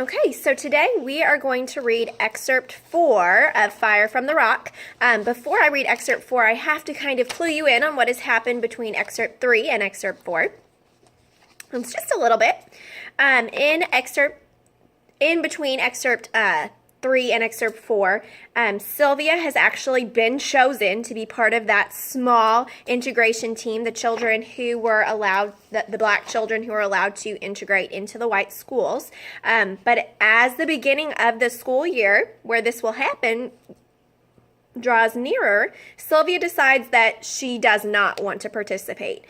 Okay, so today we are going to read Excerpt 4 of Fire from the Rock. Before I read Excerpt 4, I have to kind of clue you in on what has happened between Excerpt 3 and Excerpt 4. It's just a little bit. In between Excerpt 3 and Excerpt 4, Sylvia has actually been chosen to be part of that small integration team, the children who were allowed, the black children who were allowed to integrate into the white schools. But as the beginning of the school year, where this will happen, draws nearer, Sylvia decides that she does not want to participate.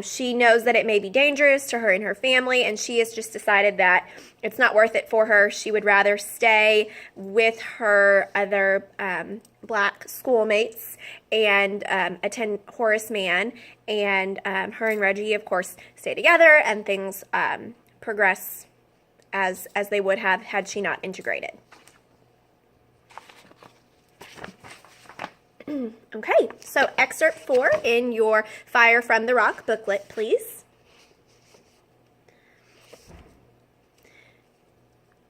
She knows that it may be dangerous to her and her family, and she has just decided that it's not worth it for her. She would rather stay with her other black schoolmates and attend Horace Mann, and her and Reggie, of course, stay together, and things progress as they would have had she not integrated. Okay, so Excerpt 4 in your Fire from the Rock booklet, please.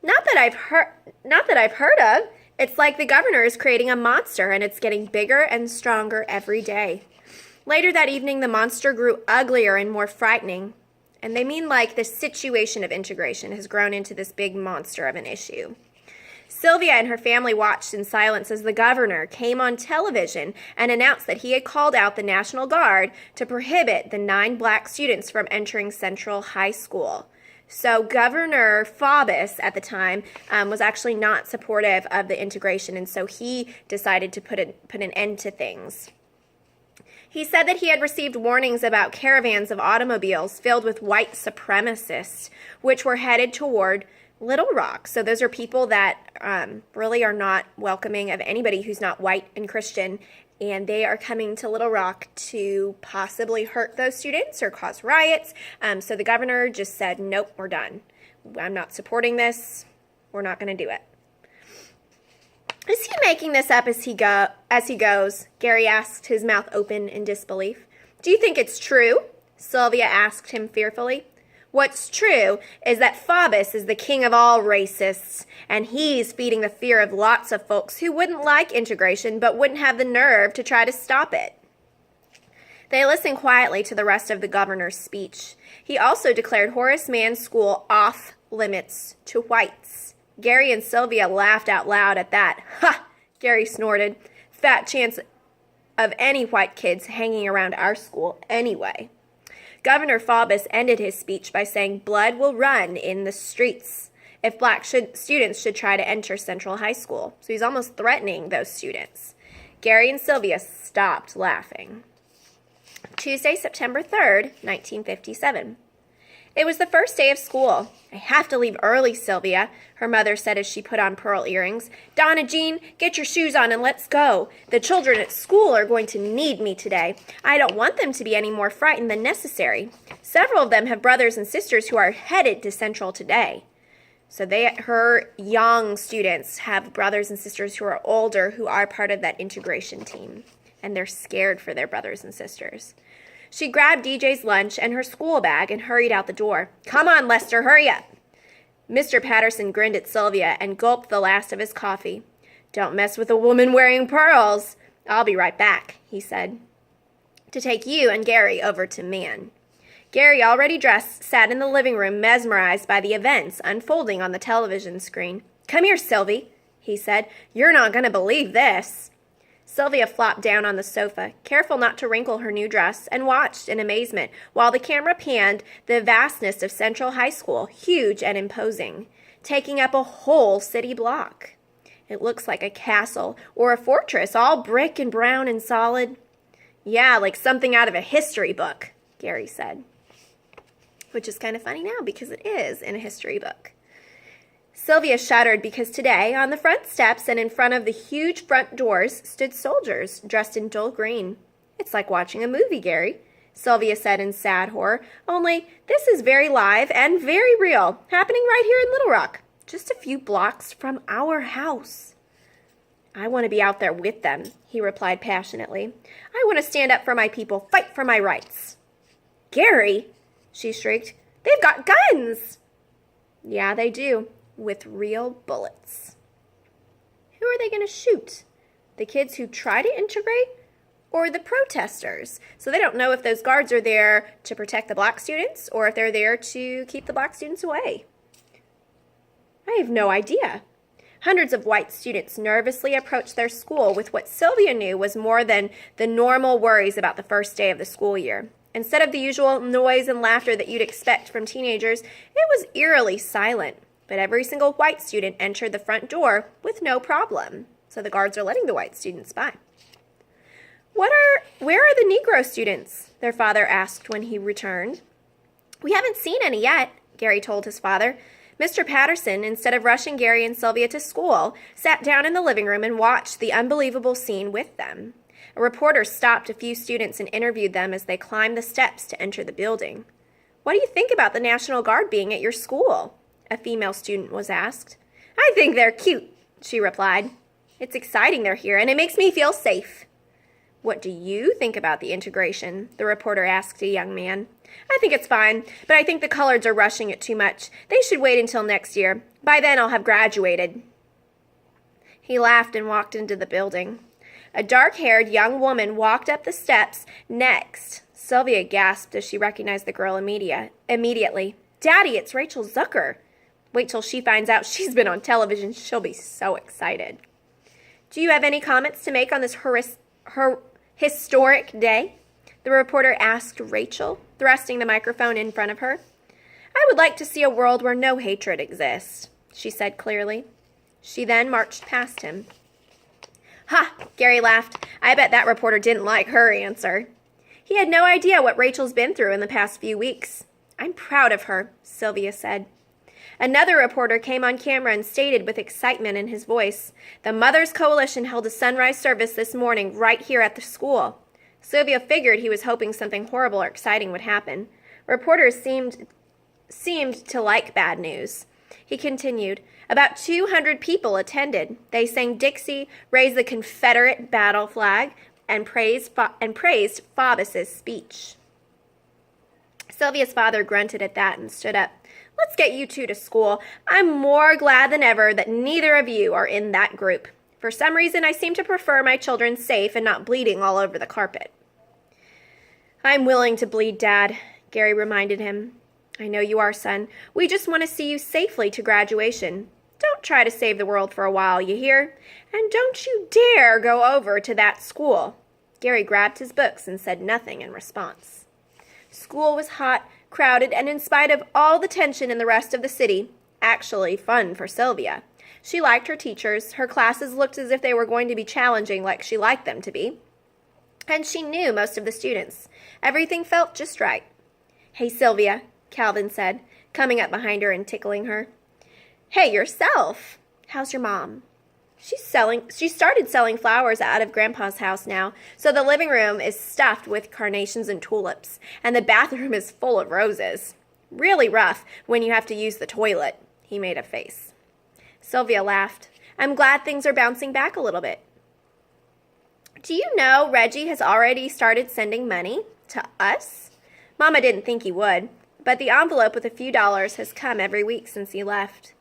Not that I've heard of. It's like the governor is creating a monster, and it's getting bigger and stronger every day. Later that evening, the monster grew uglier and more frightening. And they mean like the situation of integration has grown into this big monster of an issue. Sylvia and her family watched in silence as the governor came on television and announced that he had called out the National Guard to prohibit the 9 black students from entering Central High School. So Governor Faubus at the time was actually not supportive of the integration, and so he decided to put an end to things. He said that he had received warnings about caravans of automobiles filled with white supremacists, which were headed toward Little Rock. So those are people that really are not welcoming of anybody who's not white and Christian, and they are coming to Little Rock to possibly hurt those students or cause riots. So the governor just said, nope, we're done. I'm not supporting this. We're not going to do it. Is he making this up as he goes? Gary asked, his mouth open in disbelief. Do you think it's true? Sylvia asked him fearfully. What's true is that Faubus is the king of all racists, and he's feeding the fear of lots of folks who wouldn't like integration but wouldn't have the nerve to try to stop it. They listened quietly to the rest of the governor's speech. He also declared Horace Mann's school off limits to whites. Gary and Sylvia laughed out loud at that. Ha! Gary snorted. Fat chance of any white kids hanging around our school anyway. Governor Faubus ended his speech by saying blood will run in the streets if black students should try to enter Central High School. So he's almost threatening those students. Gary and Sylvia stopped laughing. Tuesday, September 3rd, 1957. It was the first day of school. I have to leave early, Sylvia, her mother said as she put on pearl earrings. Donna Jean, get your shoes on and let's go. The children at school are going to need me today. I don't want them to be any more frightened than necessary. Several of them have brothers and sisters who are headed to Central today. So her young students have brothers and sisters who are older who are part of that integration team. And they're scared for their brothers and sisters. She grabbed DJ's lunch and her school bag and hurried out the door. Come on, Lester, hurry up. Mr. Patterson grinned at Sylvia and gulped the last of his coffee. Don't mess with a woman wearing pearls. I'll be right back, he said, to take you and Gary over to Mann. Gary, already dressed, sat in the living room mesmerized by the events unfolding on the television screen. Come here, Sylvie, he said. You're not going to believe this. Sylvia flopped down on the sofa, careful not to wrinkle her new dress, and watched in amazement while the camera panned the vastness of Central High School, huge and imposing, taking up a whole city block. It looks like a castle or a fortress, all brick and brown and solid. Yeah, like something out of a history book, Gary said, which is kind of funny now because it is in a history book. Sylvia shuddered because today, on the front steps and in front of the huge front doors, stood soldiers dressed in dull green. It's like watching a movie, Gary, Sylvia said in sad horror, only this is very live and very real, happening right here in Little Rock, just a few blocks from our house. I want to be out there with them, he replied passionately. I want to stand up for my people, fight for my rights. Gary, she shrieked, they've got guns. Yeah, they do. with real bullets. Who are they going to shoot? The kids who try to integrate or the protesters? So they don't know if those guards are there to protect the black students or if they're there to keep the black students away. I have no idea. Hundreds of white students nervously approached their school with what Sylvia knew was more than the normal worries about the first day of the school year. Instead of the usual noise and laughter that you'd expect from teenagers, it was eerily silent. But every single white student entered the front door with no problem. So the guards are letting the white students by. Where are the Negro students? Their father asked when he returned. We haven't seen any yet, Gary told his father. Mr. Patterson, instead of rushing Gary and Sylvia to school, sat down in the living room and watched the unbelievable scene with them. A reporter stopped a few students and interviewed them as they climbed the steps to enter the building. What do you think about the National Guard being at your school? A female student was asked. I think they're cute, she replied. It's exciting they're here, and it makes me feel safe. What do you think about the integration? The reporter asked a young man. I think it's fine, but I think the coloreds are rushing it too much. They should wait until next year. By then I'll have graduated. He laughed and walked into the building. A dark-haired young woman walked up the steps next. Sylvia gasped as she recognized the girl immediately. Daddy, it's Rachel Zucker. Wait till she finds out she's been on television. She'll be so excited. Do you have any comments to make on this historic day? The reporter asked Rachel, thrusting the microphone in front of her. I would like to see a world where no hatred exists, she said clearly. She then marched past him. Ha! Gary laughed. I bet that reporter didn't like her answer. He had no idea what Rachel's been through in the past few weeks. I'm proud of her, Sylvia said. Another reporter came on camera and stated with excitement in his voice, the Mothers Coalition held a sunrise service this morning right here at the school. Sylvia figured he was hoping something horrible or exciting would happen. Reporters seemed to like bad news. He continued, about 200 people attended. They sang Dixie, raised the Confederate battle flag, and praised Faubus's speech. Sylvia's father grunted at that and stood up. Let's get you two to school. I'm more glad than ever that neither of you are in that group. For some reason, I seem to prefer my children safe and not bleeding all over the carpet. I'm willing to bleed, Dad, Gary reminded him. I know you are, son. We just want to see you safely to graduation. Don't try to save the world for a while, you hear? And don't you dare go over to that school. Gary grabbed his books and said nothing in response. School was hot, crowded, and in spite of all the tension in the rest of the city, actually fun for Sylvia. She liked her teachers. Her classes looked as if they were going to be challenging like she liked them to be. And she knew most of the students. Everything felt just right. Hey, Sylvia, Calvin said, coming up behind her and tickling her. Hey, yourself. How's your mom? She started selling flowers out of Grandpa's house now, so the living room is stuffed with carnations and tulips, and the bathroom is full of roses. Really rough when you have to use the toilet, he made a face. Sylvia laughed. I'm glad things are bouncing back a little bit. Do you know Reggie has already started sending money to us? Mama didn't think he would, but the envelope with a few dollars has come every week since he left.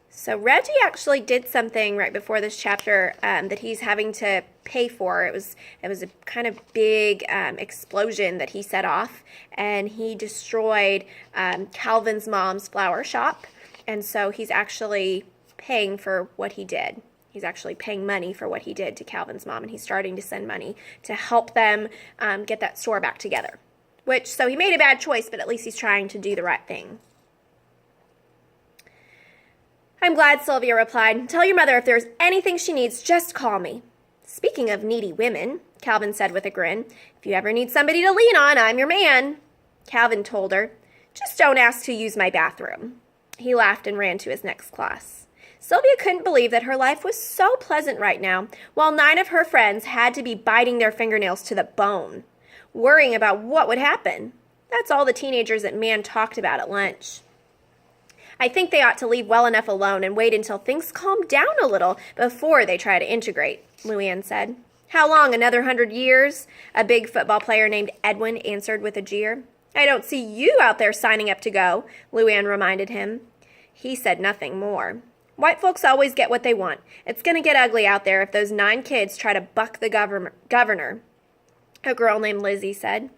So Reggie actually did something right before this chapter that he's having to pay for. It was a kind of big explosion that he set off, and he destroyed Calvin's mom's flower shop, and so he's actually paying for what he did. He's actually paying money for what he did to Calvin's mom, and he's starting to send money to help them get that store back together. So he made a bad choice, but at least he's trying to do the right thing. I'm glad, Sylvia replied. Tell your mother if there's anything she needs, just call me. Speaking of needy women, Calvin said with a grin, if you ever need somebody to lean on, I'm your man. Calvin told her, just don't ask to use my bathroom. He laughed and ran to his next class. Sylvia couldn't believe that her life was so pleasant right now, while 9 of her friends had to be biting their fingernails to the bone, worrying about what would happen. That's all the teenagers at Man talked about at lunch. I think they ought to leave well enough alone and wait until things calm down a little before they try to integrate, Luann said. How long, another 100 years? A big football player named Edwin answered with a jeer. I don't see you out there signing up to go, Luann reminded him. He said nothing more. White folks always get what they want. It's going to get ugly out there if those 9 kids try to buck the governor, a girl named Lizzie said.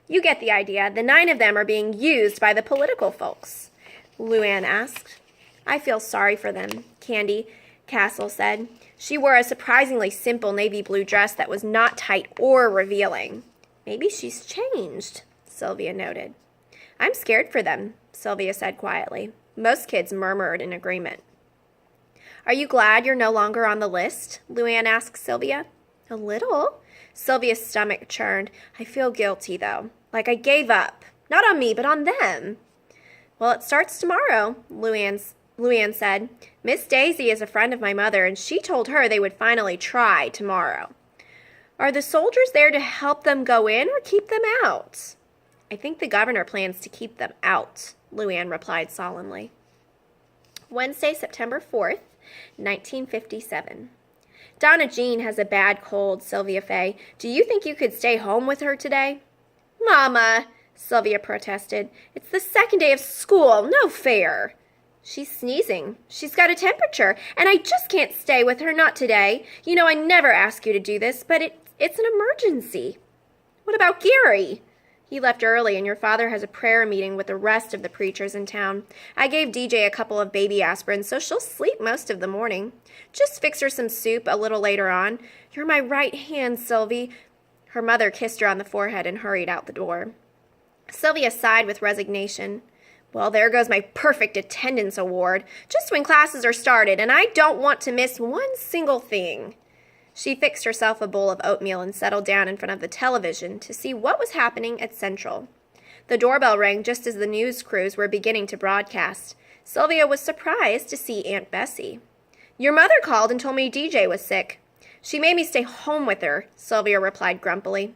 You get the idea. The 9 of them are being used by the political folks, Luann asked. I feel sorry for them, Candy Castle said. She wore a surprisingly simple navy blue dress that was not tight or revealing. Maybe she's changed, Sylvia noted. I'm scared for them, Sylvia said quietly. Most kids murmured in agreement. Are you glad you're no longer on the list? Luann asked Sylvia. A little. Sylvia's stomach churned. I feel guilty, though. Like I gave up. Not on me, but on them. Well, it starts tomorrow, Luann said. Miss Daisy is a friend of my mother, and she told her they would finally try tomorrow. Are the soldiers there to help them go in or keep them out? I think the governor plans to keep them out, Luann replied solemnly. Wednesday, September 4th, 1957. Donna Jean has a bad cold, Sylvia Fay. Do you think you could stay home with her today? Mama, Sylvia protested. It's the second day of school. No fair. She's sneezing. She's got a temperature, and I just can't stay with her, not today. You know I never ask you to do this, but it's an emergency. What about Gary? He left early, and your father has a prayer meeting with the rest of the preachers in town. I gave DJ a couple of baby aspirins, so she'll sleep most of the morning. Just fix her some soup a little later on. You're my right hand, Sylvie. Her mother kissed her on the forehead and hurried out the door. Sylvia sighed with resignation. Well, there goes my perfect attendance award, just when classes are started, and I don't want to miss one single thing. She fixed herself a bowl of oatmeal and settled down in front of the television to see what was happening at Central. The doorbell rang just as the news crews were beginning to broadcast. Sylvia was surprised to see Aunt Bessie. Your mother called and told me DJ was sick. She made me stay home with her, Sylvia replied grumpily.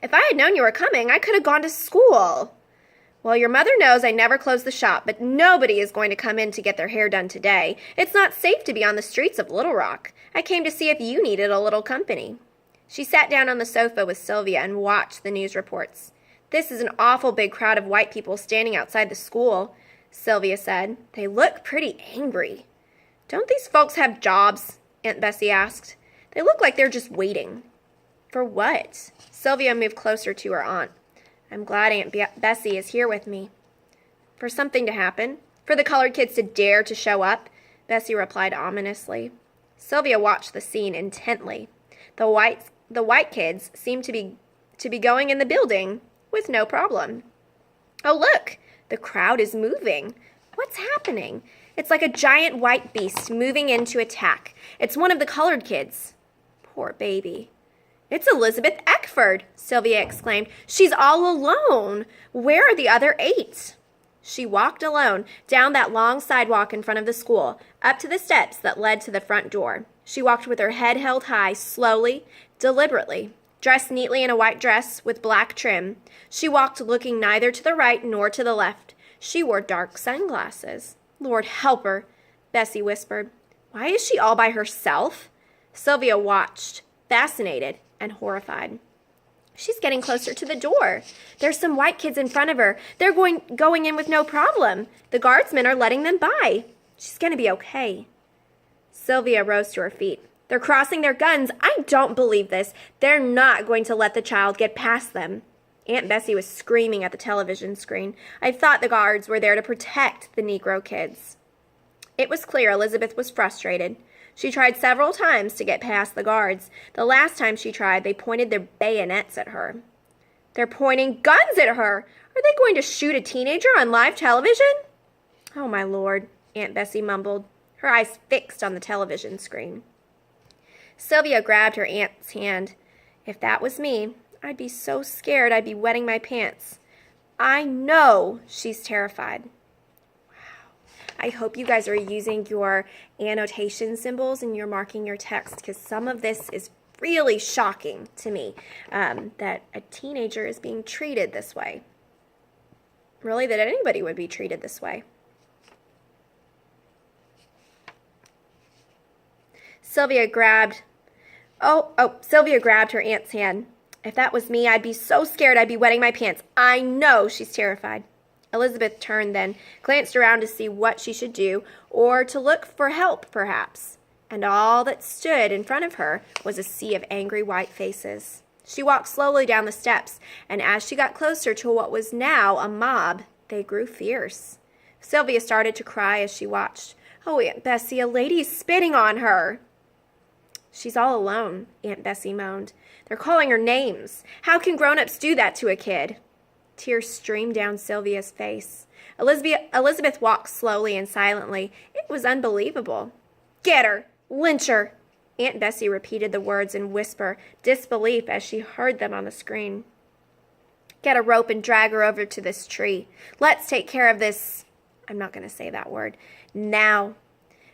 If I had known you were coming, I could have gone to school. Well, your mother knows I never close the shop, but nobody is going to come in to get their hair done today. It's not safe to be on the streets of Little Rock. I came to see if you needed a little company. She sat down on the sofa with Sylvia and watched the news reports. This is an awful big crowd of white people standing outside the school, Sylvia said. They look pretty angry. Don't these folks have jobs? Aunt Bessie asked. They look like they're just waiting. For what? Sylvia moved closer to her aunt. I'm glad Aunt Bessie is here with me. For something to happen? For the colored kids to dare to show up? Bessie replied ominously. Sylvia watched the scene intently. The white kids seemed to be going in the building with no problem. Oh, look! The crowd is moving. What's happening? It's like a giant white beast moving in to attack. It's one of the colored kids. Poor baby. It's Elizabeth Eckford, Sylvia exclaimed. She's all alone. Where are the other 8? She walked alone down that long sidewalk in front of the school, up to the steps that led to the front door. She walked with her head held high, slowly, deliberately. Dressed neatly in a white dress with black trim, she walked looking neither to the right nor to the left. She wore dark sunglasses. Lord help her, Bessie whispered. Why is she all by herself? Sylvia watched, fascinated and horrified. She's getting closer to the door. There's some white kids in front of her. They're going in with no problem. The guardsmen are letting them by. She's going to be okay. Sylvia rose to her feet. They're crossing their guns. I don't believe this. They're not going to let the child get past them. Aunt Bessie was screaming at the television screen. I thought the guards were there to protect the Negro kids. It was clear Elizabeth was frustrated. She tried several times to get past the guards. The last time she tried, they pointed their bayonets at her. They're pointing guns at her! Are they going to shoot a teenager on live television? Oh, my Lord, Aunt Bessie mumbled, her eyes fixed on the television screen. Sylvia grabbed her aunt's hand. If that was me, I'd be so scared I'd be wetting my pants. I know she's terrified. I hope you guys are using your annotation symbols and you're marking your text, because some of this is really shocking to me, that a teenager is being treated this way. Really, that anybody would be treated this way. Sylvia grabbed her aunt's hand. If that was me, I'd be so scared I'd be wetting my pants. I know she's terrified. Elizabeth turned then, glanced around to see what she should do, or to look for help, perhaps. And all that stood in front of her was a sea of angry white faces. She walked slowly down the steps, and as she got closer to what was now a mob, they grew fierce. Sylvia started to cry as she watched. "Oh, Aunt Bessie, a lady's spitting on her." "She's all alone," Aunt Bessie moaned. "They're calling her names. How can grown-ups do that to a kid?" Tears streamed down Sylvia's face. Elizabeth walked slowly and silently. It was unbelievable. "Get her! Lynch her!" Aunt Bessie repeated the words in whisper, disbelief as she heard them on the screen. "Get a rope and drag her over to this tree. Let's take care of this. I'm not going to say that word. Now."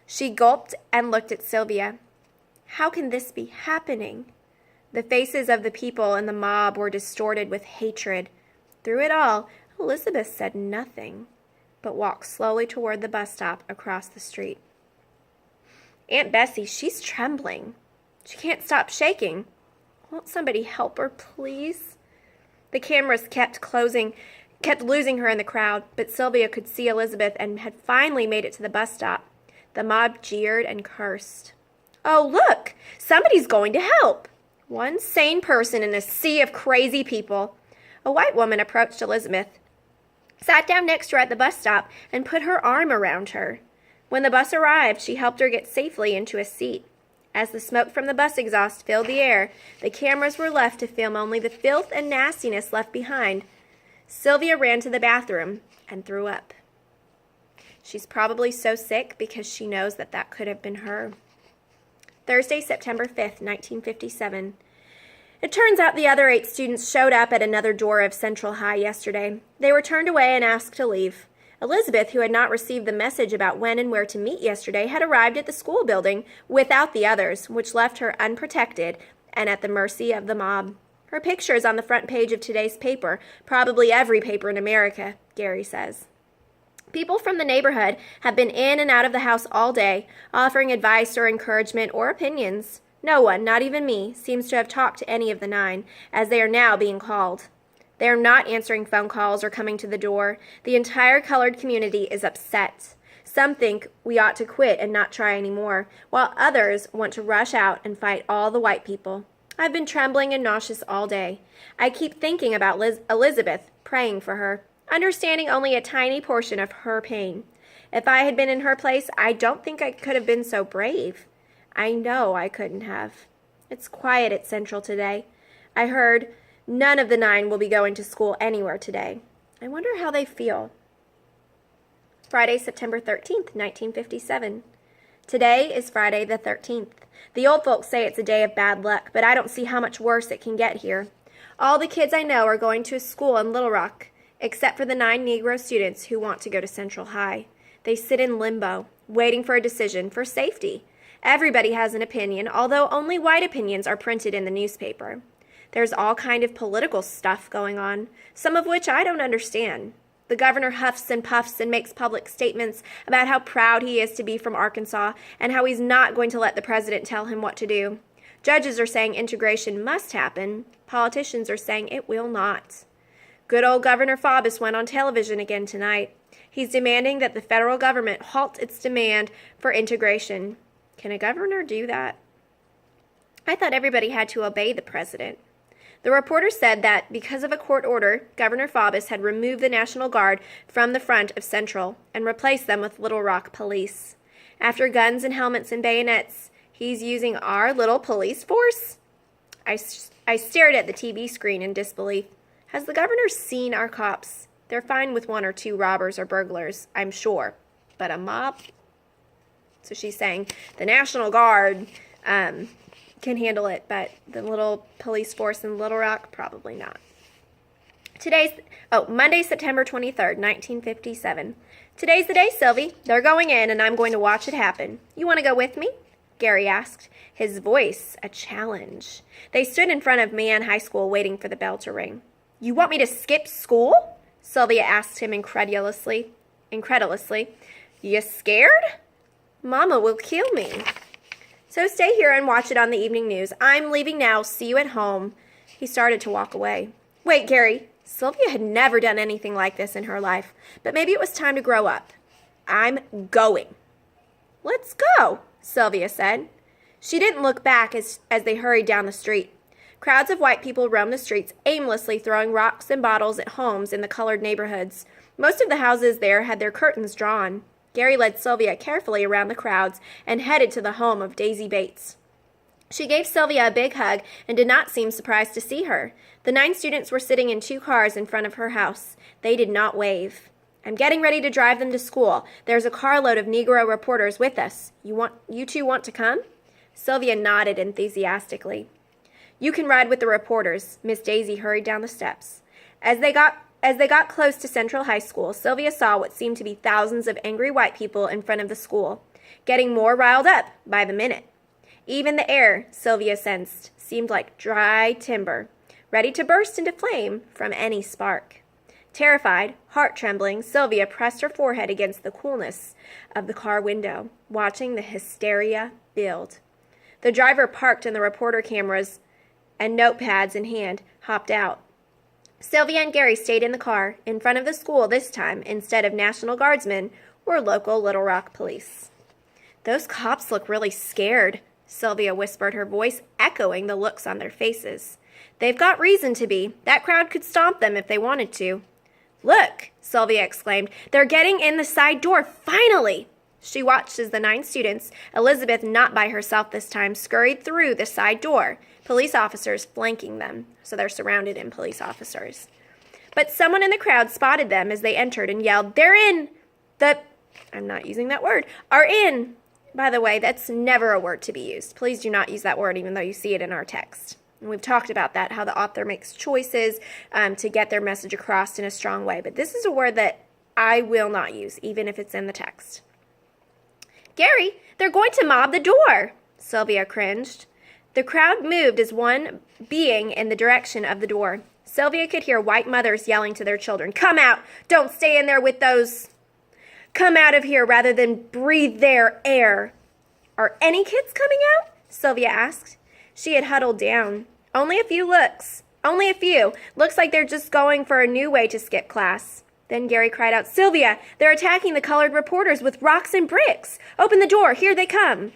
She gulped and looked at Sylvia. How can this be happening? The faces of the people in the mob were distorted with hatred. Through it all, Elizabeth said nothing, but walked slowly toward the bus stop across the street. Aunt Bessie, she's trembling. She can't stop shaking. Won't somebody help her, please? The cameras kept losing her in the crowd, but Sylvia could see Elizabeth and had finally made it to the bus stop. The mob jeered and cursed. "Oh, look! Somebody's going to help!" One sane person in a sea of crazy people. A white woman approached Elizabeth, sat down next to her at the bus stop, and put her arm around her. When the bus arrived, she helped her get safely into a seat. As the smoke from the bus exhaust filled the air, the cameras were left to film only the filth and nastiness left behind. Sylvia ran to the bathroom and threw up. She's probably so sick because she knows that could have been her. Thursday, September 5th, 1957. It turns out the other 8 students showed up at another door of Central High yesterday. They were turned away and asked to leave. Elizabeth, who had not received the message about when and where to meet yesterday, had arrived at the school building without the others, which left her unprotected and at the mercy of the mob. Her picture is on the front page of today's paper, probably every paper in America, Gary says. People from the neighborhood have been in and out of the house all day, offering advice or encouragement or opinions. No one, not even me, seems to have talked to any of the 9, as they are now being called. They are not answering phone calls or coming to the door. The entire colored community is upset. Some think we ought to quit and not try anymore, while others want to rush out and fight all the white people. I've been trembling and nauseous all day. I keep thinking about Elizabeth, praying for her, understanding only a tiny portion of her pain. If I had been in her place, I don't think I could have been so brave. I know I couldn't have. It's quiet at Central today. I heard none of the 9 will be going to school anywhere today. I wonder how they feel. Friday, September 13th, 1957. Today is Friday the 13th. The old folks say it's a day of bad luck, but I don't see how much worse it can get here. All the kids I know are going to a school in Little Rock, except for the 9 Negro students who want to go to Central High. They sit in limbo, waiting for a decision for safety. Everybody has an opinion, although only white opinions are printed in the newspaper. There's all kind of political stuff going on, some of which I don't understand. The governor huffs and puffs and makes public statements about how proud he is to be from Arkansas and how he's not going to let the president tell him what to do. Judges are saying integration must happen. Politicians are saying it will not. Good old Governor Faubus went on television again tonight. He's demanding that the federal government halt its demand for integration. Can a governor do that? I thought everybody had to obey the president. The reporter said that because of a court order, Governor Faubus had removed the National Guard from the front of Central and replaced them with Little Rock police. After guns and helmets and bayonets, he's using our little police force? I stared at the TV screen in disbelief. Has the governor seen our cops? They're fine with 1 or 2 robbers or burglars, I'm sure. But a mob? So she's saying the National Guard can handle it, but the little police force in Little Rock, probably not. Monday, September 23rd, 1957. Today's the day, Sylvie. They're going in, and I'm going to watch it happen. You want to go with me? Gary asked, his voice a challenge. They stood in front of Mahan High School waiting for the bell to ring. You want me to skip school? Sylvia asked him incredulously. You scared? Mama will kill me. So stay here and watch it on the evening news. I'm leaving now. See you at home. He started to walk away. Wait, Gary. Sylvia had never done anything like this in her life, but maybe it was time to grow up. I'm going. Let's go, Sylvia said. She didn't look back as they hurried down the street. Crowds of white people roamed the streets, aimlessly throwing rocks and bottles at homes in the colored neighborhoods. Most of the houses there had their curtains drawn. Gary led Sylvia carefully around the crowds and headed to the home of Daisy Bates. She gave Sylvia a big hug and did not seem surprised to see her. The 9 students were sitting in 2 cars in front of her house. They did not wave. I'm getting ready to drive them to school. There's a carload of Negro reporters with us. You two want to come? Sylvia nodded enthusiastically. You can ride with the reporters. Miss Daisy hurried down the steps. As they got close to Central High School, Sylvia saw what seemed to be thousands of angry white people in front of the school, getting more riled up by the minute. Even the air, Sylvia sensed, seemed like dry timber, ready to burst into flame from any spark. Terrified, heart-trembling, Sylvia pressed her forehead against the coolness of the car window, watching the hysteria build. The driver parked and the reporter cameras and notepads in hand, hopped out. Sylvia and Gary stayed in the car, in front of the school this time, instead of National Guardsmen or local Little Rock police. Those cops look really scared, Sylvia whispered, her voice echoing the looks on their faces. They've got reason to be. That crowd could stomp them if they wanted to. Look, Sylvia exclaimed. They're getting in the side door, finally! She watched as the 9 students, Elizabeth not by herself this time, scurried through the side door, police officers flanking them, so they're surrounded in police officers. But someone in the crowd spotted them as they entered and yelled, They're in! I'm not using that word, are in! By the way, that's never a word to be used. Please do not use that word even though you see it in our text. And we've talked about that, how the author makes choices to get their message across in a strong way. But this is a word that I will not use, even if it's in the text. Gary, they're going to mob the door, Sylvia cringed. The crowd moved as one being in the direction of the door. Sylvia could hear white mothers yelling to their children, Come out! Don't stay in there with those... Come out of here rather than breathe their air. Are any kids coming out? Sylvia asked. She had huddled down. Only a few looks. Only a few. Looks like they're just going for a new way to skip class. Then Gary cried out, Sylvia, they're attacking the colored reporters with rocks and bricks. Open the door. Here they come.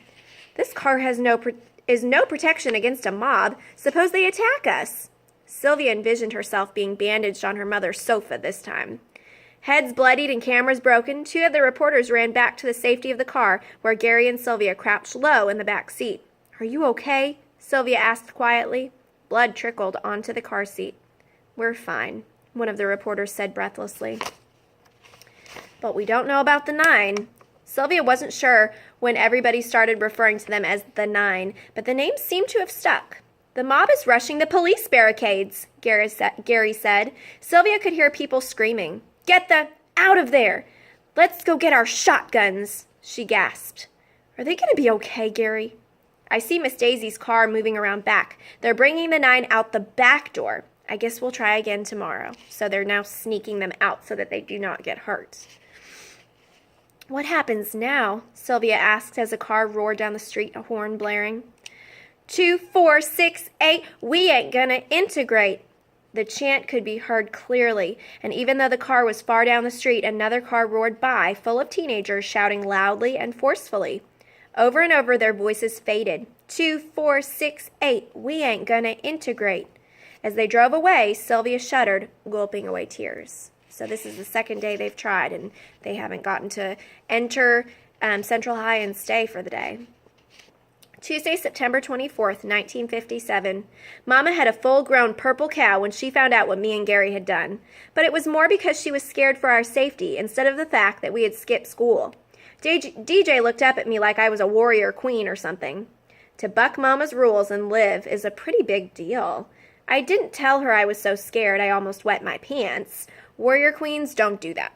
This car has no protection against a mob. Suppose they attack us. Sylvia envisioned herself being bandaged on her mother's sofa this time. Heads bloodied and cameras broken, 2 of the reporters ran back to the safety of the car, where Gary and Sylvia crouched low in the back seat. Are you okay? Sylvia asked quietly. Blood trickled onto the car seat. We're fine, one of the reporters said breathlessly. But we don't know about the 9. Sylvia wasn't sure when everybody started referring to them as the 9, but the names seemed to have stuck. The mob is rushing the police barricades, Gary said. Sylvia could hear people screaming. Get out of there! Let's go get our shotguns, she gasped. Are they going to be okay, Gary? I see Miss Daisy's car moving around back. They're bringing the 9 out the back door. I guess we'll try again tomorrow. So they're now sneaking them out so that they do not get hurt. What happens now? Sylvia asked as a car roared down the street, a horn blaring. 2, 4, 6, 8, we ain't gonna integrate. The chant could be heard clearly, and even though the car was far down the street, another car roared by, full of teenagers shouting loudly and forcefully. Over and over, their voices faded. 2, 4, 6, 8, we ain't gonna integrate. As they drove away, Sylvia shuddered, gulping away tears. So this is the second day they've tried, and they haven't gotten to enter Central High and stay for the day. Tuesday, September 24th, 1957. Mama had a full-grown purple cow when she found out what me and Gary had done. But it was more because she was scared for our safety instead of the fact that we had skipped school. DJ looked up at me like I was a warrior queen or something. To buck Mama's rules and live is a pretty big deal. I didn't tell her I was so scared I almost wet my pants. Warrior queens don't do that.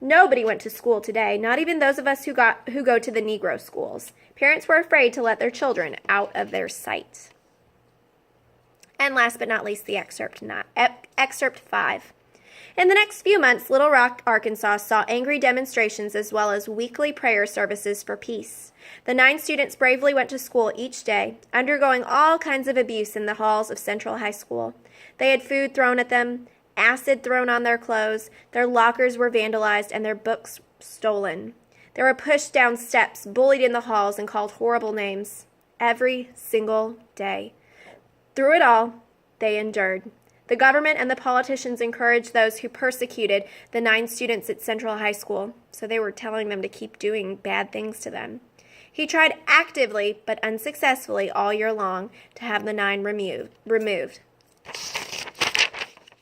Nobody went to school today, not even those of us who go to the Negro schools. Parents were afraid to let their children out of their sight. And last but not least, the excerpt 5. In the next few months, Little Rock, Arkansas saw angry demonstrations as well as weekly prayer services for peace. The 9 students bravely went to school each day, undergoing all kinds of abuse in the halls of Central High School. They had food thrown at them, acid thrown on their clothes, their lockers were vandalized, and their books stolen. They were pushed down steps, bullied in the halls, and called horrible names every single day. Through it all, they endured. The government and the politicians encouraged those who persecuted the 9 students at Central High School, so they were telling them to keep doing bad things to them. He tried actively, but unsuccessfully all year long, to have the 9 removed.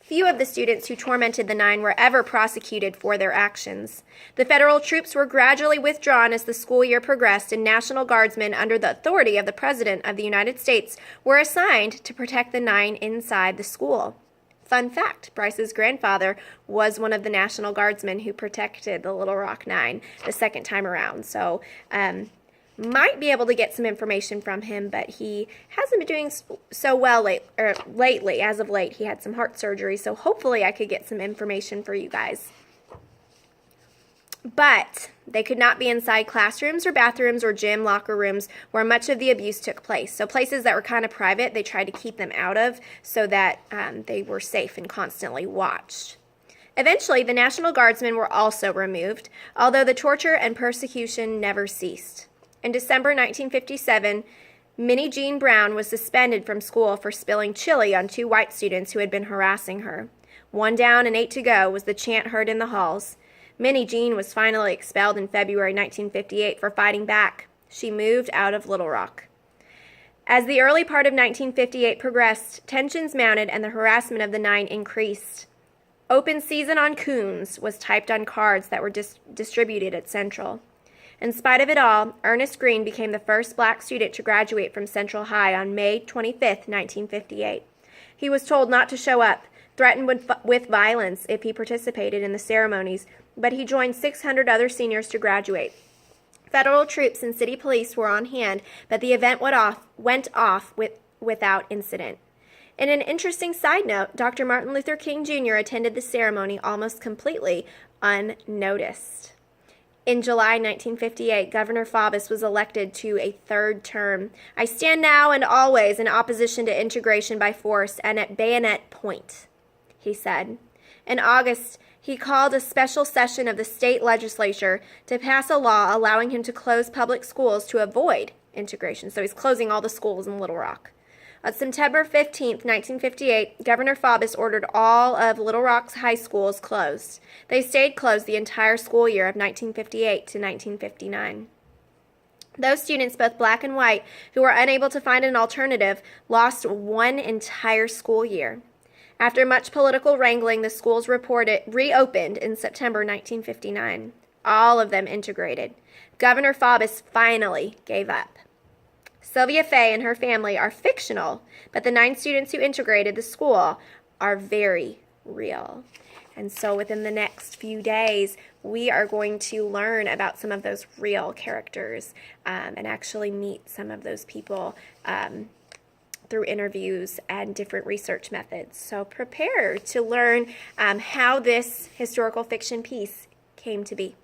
Few of the students who tormented the 9 were ever prosecuted for their actions. The federal troops were gradually withdrawn as the school year progressed, and National Guardsmen under the authority of the President of the United States were assigned to protect the 9 inside the school. Fun fact, Bryce's grandfather was one of the National Guardsmen who protected the Little Rock 9 the second time around. So, might be able to get some information from him, but he hasn't been doing so well lately. As of late, he had some heart surgery, so hopefully I could get some information for you guys. But they could not be inside classrooms or bathrooms or gym locker rooms where much of the abuse took place. So places that were kind of private, they tried to keep them out of so that they were safe and constantly watched. Eventually, the National Guardsmen were also removed, although the torture and persecution never ceased. In December 1957, Minnie Jean Brown was suspended from school for spilling chili on 2 white students who had been harassing her. 1 down and 8 to go was the chant heard in the halls. Minnie Jean was finally expelled in February 1958 for fighting back. She moved out of Little Rock. As the early part of 1958 progressed, tensions mounted and the harassment of the 9 increased. "Open season on coons" was typed on cards that were distributed at Central. In spite of it all, Ernest Green became the first black student to graduate from Central High on May 25, 1958. He was told not to show up, threatened with violence if he participated in the ceremonies, but he joined 600 other seniors to graduate. Federal troops and city police were on hand, but the event went off without incident. In an interesting side note, Dr. Martin Luther King Jr. attended the ceremony almost completely unnoticed. In July 1958, Governor Faubus was elected to a 3rd term. "I stand now and always in opposition to integration by force and at bayonet point," he said. In August, he called a special session of the state legislature to pass a law allowing him to close public schools to avoid integration. So he's closing all the schools in Little Rock. On September 15, 1958, Governor Faubus ordered all of Little Rock's high schools closed. They stayed closed the entire school year of 1958 to 1959. Those students, both black and white, who were unable to find an alternative, lost 1 entire school year. After much political wrangling, the schools reopened in September 1959. All of them integrated. Governor Faubus finally gave up. Sylvia Fay and her family are fictional, but the 9 students who integrated the school are very real. And so within the next few days, we are going to learn about some of those real characters and actually meet some of those people through interviews and different research methods. So prepare to learn how this historical fiction piece came to be.